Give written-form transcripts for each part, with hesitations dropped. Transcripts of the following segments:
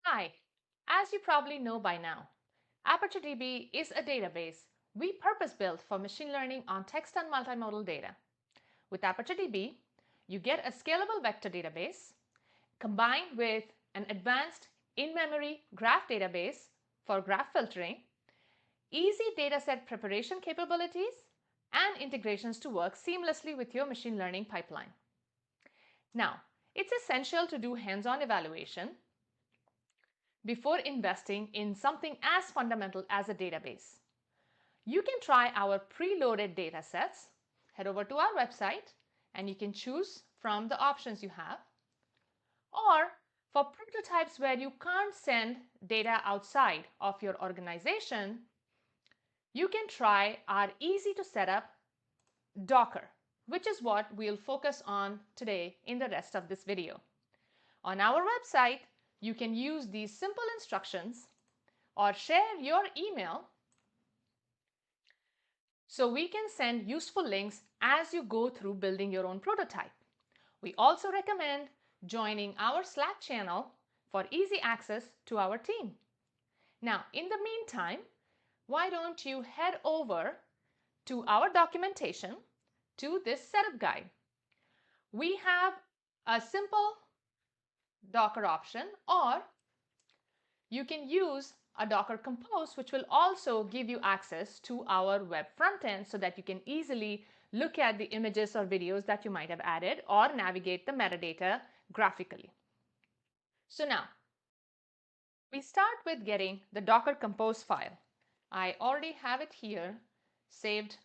Hi, as you probably know by now, ApertureDB is a database we purpose-built for machine learning on text and multimodal data. With ApertureDB, you get a scalable vector database combined with an advanced in-memory graph database for graph filtering, easy dataset preparation capabilities, and integrations to work seamlessly with your machine learning pipeline. Now, it's essential to do hands-on evaluation before investing in something as fundamental as a database. You can try our preloaded data sets. Head over to our website and you can choose from the options you have. Or for prototypes where you can't send data outside of your organization, you can try our easy to set up Docker, which is what we'll focus on today in the rest of this video. On our website, you can use these simple instructions or share your email so we can send useful links as you go through building your own prototype. We also recommend joining our Slack channel for easy access to our team. Now, in the meantime, why don't you head over to our documentation to this setup guide. We have a simple Docker option, or you can use a Docker Compose, which will also give you access to our web front end so that you can easily look at the images or videos that you might have added or navigate the metadata graphically. So now, we start with getting the Docker Compose file. I already have it here saved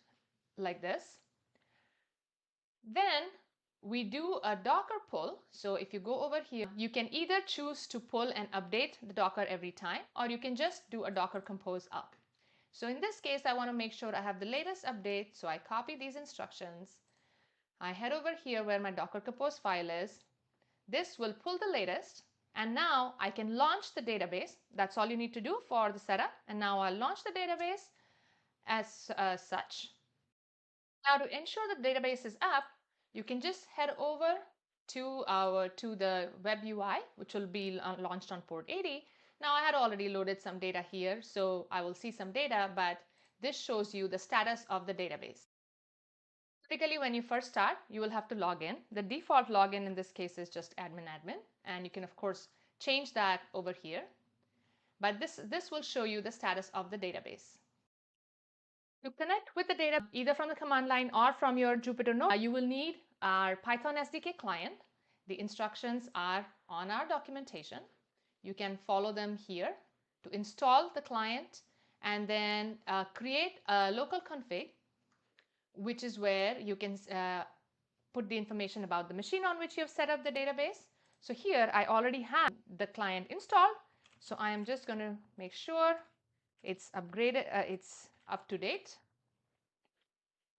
like this. Then we do a Docker pull. So if you go over here, you can either choose to pull and update the Docker every time, or you can just do a Docker Compose up. So in this case, I want to make sure I have the latest update. So I copy these instructions. I head over here where my Docker Compose file is. This will pull the latest. And now I can launch the database. That's all you need to do for the setup. And now I'll launch the database as such. Now to ensure the database is up, you can just head over to the web UI, which will be launched on port 80. Now I had already loaded some data here, so I will see some data, but this shows you the status of the database. Typically, when you first start, you will have to log in. The default login in this case is just admin, and you can of course change that over here. But this will show you the status of the database. To connect with the data either from the command line or from your Jupyter notebook, you will need our Python SDK client. The instructions are on our documentation. You can follow them here to install the client and then create a local config, which is where you can put the information about the machine on which you have set up the database. So here I already have the client installed. So I am just going to make sure it's upgraded, it's up to date.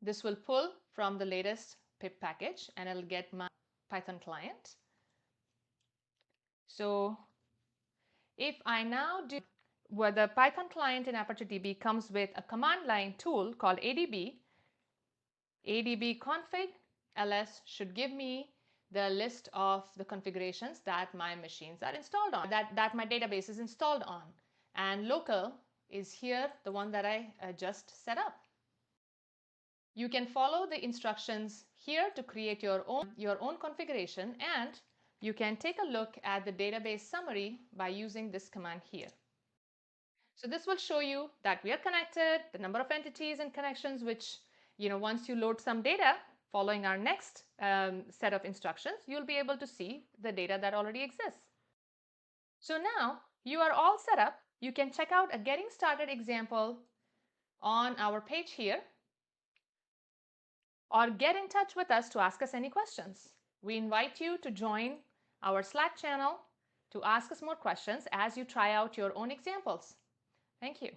This will pull from the latest pip package and it'll get my Python client. So if I now do where the Python client in ApertureDB comes with a command line tool called ADB, ADB config ls should give me the list of the configurations that my machines are installed on, that my database is installed on. And local is here, the one that I just set up. You can follow the instructions here to create your own configuration, and you can take a look at the database summary by using this command here. So this will show you that we are connected, the number of entities and connections, which, once you load some data following our next set of instructions, you'll be able to see the data that already exists. So now you are all set up. You can check out a getting started example on our page here, or get in touch with us to ask us any questions. We invite you to join our Slack channel to ask us more questions as you try out your own examples. Thank you.